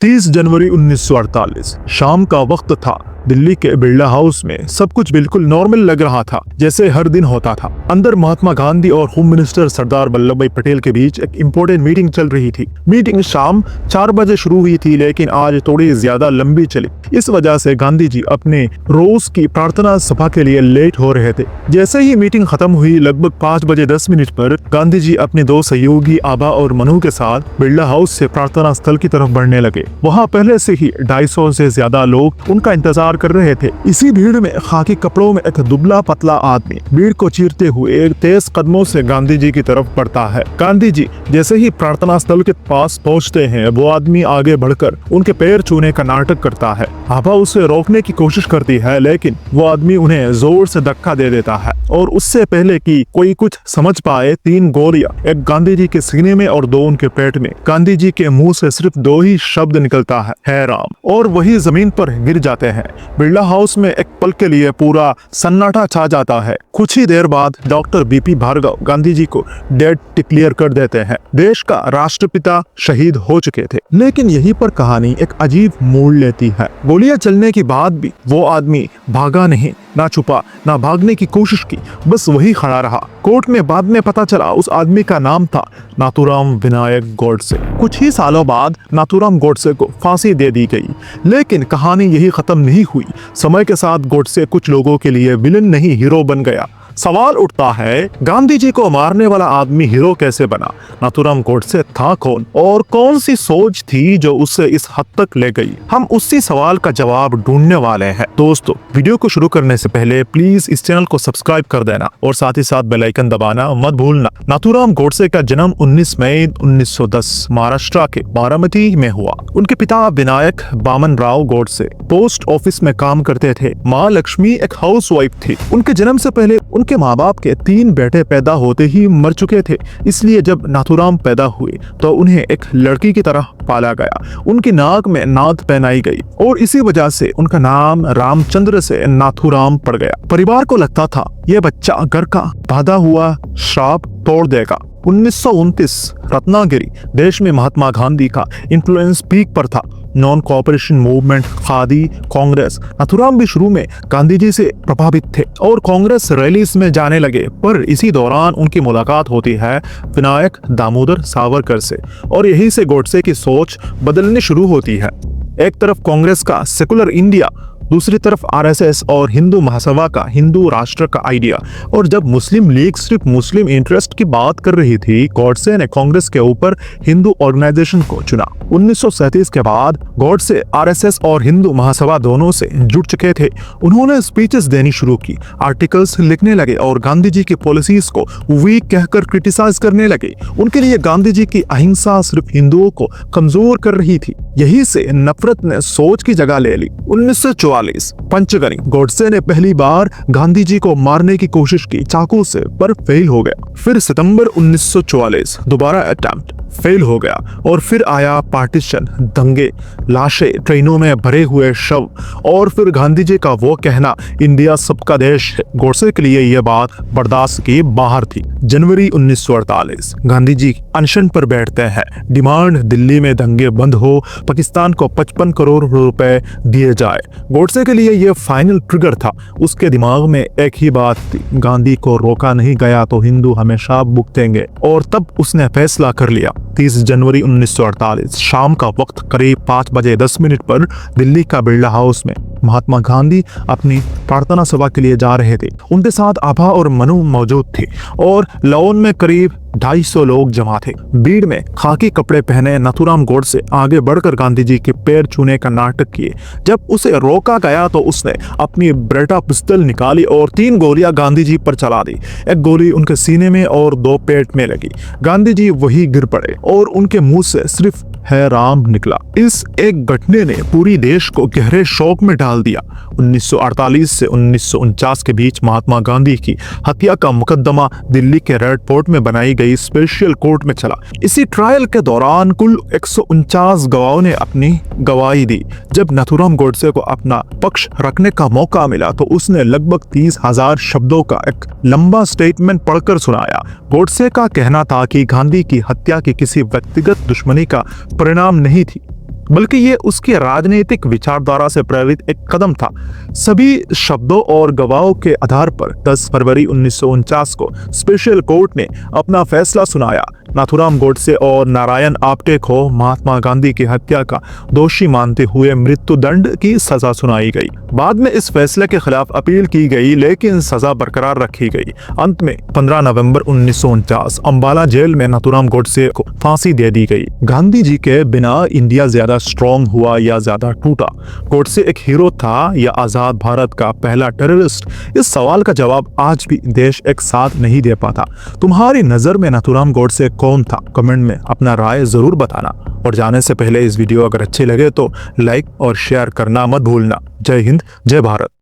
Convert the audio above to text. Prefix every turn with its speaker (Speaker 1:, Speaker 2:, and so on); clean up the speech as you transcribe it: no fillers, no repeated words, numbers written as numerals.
Speaker 1: 30 जनवरी 1948 शाम का वक्त था। दिल्ली के बिरला हाउस में सब कुछ बिल्कुल नॉर्मल लग रहा था, जैसे हर दिन होता था। अंदर महात्मा गांधी और होम मिनिस्टर सरदार वल्लभ भाई पटेल के बीच एक इम्पोर्टेंट मीटिंग चल रही थी। मीटिंग शाम 4 बजे शुरू हुई थी, लेकिन आज थोड़ी ज्यादा लंबी चली। इस वजह से गांधी जी अपने रोज की प्रार्थना सभा के लिए लेट हो रहे थे। जैसे ही मीटिंग खत्म हुई, लगभग 5 बजे 10 मिनट पर गांधी जी अपने 2 सहयोगी आबा और मनु के साथ बिरला हाउस से प्रार्थना स्थल की तरफ बढ़ने लगे। वहाँ पहले से ही 250 से ज्यादा लोग उनका इंतजार कर रहे थे। इसी भीड़ में खाकी कपड़ों में एक दुबला पतला आदमी भीड़ को चीरते हुए तेज कदमों से गांधी जी की तरफ बढ़ता है। गांधी जी जैसे ही प्रार्थना स्थल के पास पहुंचते हैं, वो आदमी आगे बढ़कर उनके पैर छूने का नाटक करता है। आभा उसे रोकने की कोशिश करती है, लेकिन वो आदमी उन्हें जोर से धक्का दे देता है और उससे पहले कि कोई कुछ समझ पाए, 3 गोलियां, एक गांधी जी के सीने में और 2 उनके पेट में। गांधी जी के मुंह से सिर्फ 2 ही शब्द निकलता है राम, और वही जमीन पर गिर जाते हैं। बिरला हाउस में एक पल के लिए पूरा सन्नाटा छा जाता है। कुछ ही देर बाद डॉक्टर बीपी भार्गव गांधी जी को डेड डिक्लेयर कर देते हैं। देश का राष्ट्रपिता शहीद हो चुके थे। लेकिन यहीं पर कहानी एक अजीब मोड़ लेती है। गोलियां चलने के बाद भी वो आदमी भागा नहीं, ना छुपा, ना भागने की कोशिश की, बस वही खड़ा रहा। कोर्ट में बाद में पता चला उस आदमी का नाम था नाथूराम विनायक गोडसे। कुछ ही सालों बाद नाथूराम गोडसे को फांसी दे दी गई। लेकिन कहानी यही खत्म नहीं हुई। समय के साथ गोडसे कुछ लोगों के लिए विलन नहीं, हीरो बन गया। सवाल उठता है, गांधी जी को मारने वाला आदमी हीरो कैसे बना? नाथूराम गोडसे था कौन, और कौन सी सोच थी जो उसे इस हद तक ले गई? हम उसी सवाल का जवाब ढूंढने वाले हैं। दोस्तों, वीडियो को शुरू करने से पहले प्लीज इस चैनल को सब्सक्राइब कर देना और साथ ही साथ बेल आइकन दबाना मत भूलना। नाथूराम गोडसे का जन्म 19 मई 1910 महाराष्ट्र के बारामती में हुआ। उनके पिता विनायक बामन राव गोडसे पोस्ट ऑफिस में काम करते थे। माँ लक्ष्मी एक हाउसवाइफ थी। उनके जन्म से पहले उनके माँ बाप के 3 बेटे पैदा होते ही मर चुके थे। इसलिए जब नाथूराम पैदा हुए तो उन्हें एक लड़की की तरह पाला गया। उनकी नाक में नाद पहनाई गई और इसी वजह से उनका नाम रामचंद्र से नाथूराम पड़ गया। परिवार को लगता था यह बच्चा घर का बांधा हुआ श्राप तोड़ देगा। 1929 रत्नागिरी देश में महात्मा गांधी का इन्फ्लुएंस पीक पर था। Non cooperation movement, khadi, Congress. Nathuram भी शुरू में गांधी जी से प्रभावित थे और कांग्रेस रैलीज में जाने लगे। पर इसी दौरान उनकी मुलाकात होती है विनायक दामोदर सावरकर से और यहीं से गोडसे की सोच बदलनी शुरू होती है। एक तरफ कांग्रेस का सेकुलर इंडिया, दूसरी तरफ आरएसएस और हिंदू महासभा का हिंदू राष्ट्र का आइडिया। और जब मुस्लिम लीग सिर्फ मुस्लिम इंटरेस्ट की बात कर रही थी, गोडसे ने कांग्रेस के ऊपर हिंदू ऑर्गेनाइजेशन को चुना। 1937 के बाद गोडसे आरएसएस और हिंदू महासभा दोनों से जुड़ चुके थे। उन्होंने स्पीचेस देनी शुरू की, आर्टिकल्स लिखने लगे और गांधी जी की पॉलिसीज को वीक कहकर क्रिटिसाइज करने लगे। उनके लिए गांधी जी की अहिंसा सिर्फ हिंदुओं को कमजोर कर रही थी। यही से नफरत ने सोच की जगह ले ली। 1944 पंचगनी, गोडसे ने पहली बार गांधी जी को मारने की कोशिश की चाकू से, पर फेल हो गया। फिर सितंबर 1944 दोबारा अटेम्प्ट, फेल हो गया। और फिर आया पार्टीशन, दंगे, लाशें, ट्रेनों में भरे हुए शव, और फिर गांधी जी का वो कहना, इंडिया सबका देश है। गोडसे के लिए यह बात बर्दाश्त के बाहर थी। जनवरी 1948 गांधी जी अनशन पर बैठते हैं। डिमांड, दिल्ली में दंगे बंद हो, पाकिस्तान को 55 करोड़ रुपए दिए जाए। गोडसे के लिए यह फाइनल ट्रिगर था। उसके दिमाग में एक ही बात थी, गांधी को रोका नहीं गया तो हिंदू हमेशा भुगतेंगे। और तब उसने फैसला कर लिया। 30 जनवरी 1948 शाम का वक्त करीब 5 बजे 10 मिनट पर दिल्ली का बिरला हाउस में महात्मा गांधी अपनी प्रार्थना सभा के लिए जा रहे थे। उनके साथ आभा और मनु मौजूद थे और लॉन में करीब 250 लोग जमा थे। भीड़ में खाकी कपड़े पहने नाथूराम गोडसे आगे बढ़कर गांधी जी के पैर छूने का नाटक किए। जब उसे रोका गया तो उसने अपनी ब्रेटा पिस्तौल निकाली और 3 गोलियां गांधी जी पर चला दी। एक गोली उनके सीने में और 2 पेट में लगी। गांधी जी वही गिर पड़े और उनके मुंह से सिर्फ है राम निकला। इस एक घटने ने पूरी देश को गहरे शौक में डाल दिया। 1948 से 1949 के बीच महात्मा गांधी की हत्या का मुकदमा दिल्ली के रेड फोर्ट में बनाई गई स्पेशल कोर्ट में चला। इसी ट्रायल के दौरान कुल 149 गवाहों ने अपनी गवाही दी। जब नाथूराम गोडसे को अपना पक्ष रखने का मौका मिला तो उसने लगभग 30,000 शब्दों का एक लंबा स्टेटमेंट पढ़कर सुनाया। गोडसे का कहना था कि गांधी की हत्या की किसी व्यक्तिगत दुश्मनी का परिणाम नहीं थी, बल्कि ये उसकी राजनीतिक विचारधारा से प्रेरित एक कदम था। सभी शब्दों और गवाहों के आधार पर 10 फरवरी 1949 को स्पेशल कोर्ट ने अपना फैसला सुनाया। नाथूराम गोडसे और नारायण आप्टे को महात्मा गांधी की हत्या का दोषी मानते हुए मृत्युदंड की सजा सुनाई गई। बाद में इस फैसले के खिलाफ अपील की गई, लेकिन सजा बरकरार रखी गई। अंत में 15 नवंबर 1949 अंबाला जेल में नाथूराम गोडसे को फांसी दे दी गई। गांधी जी के बिना इंडिया ज्यादा स्ट्रॉन्ग हुआ या ज्यादा टूटा? गोडसे एक हीरो था या आजाद भारत का पहला टेररिस्ट? इस सवाल का जवाब आज भी देश एक साथ नहीं दे पाता। तुम्हारी नजर में नाथूराम गोडसे कौन था? कमेंट में अपना राय जरूर बताना। और जाने से पहले इस वीडियो अगर अच्छे लगे तो लाइक और शेयर करना मत भूलना। जय हिंद, जय भारत।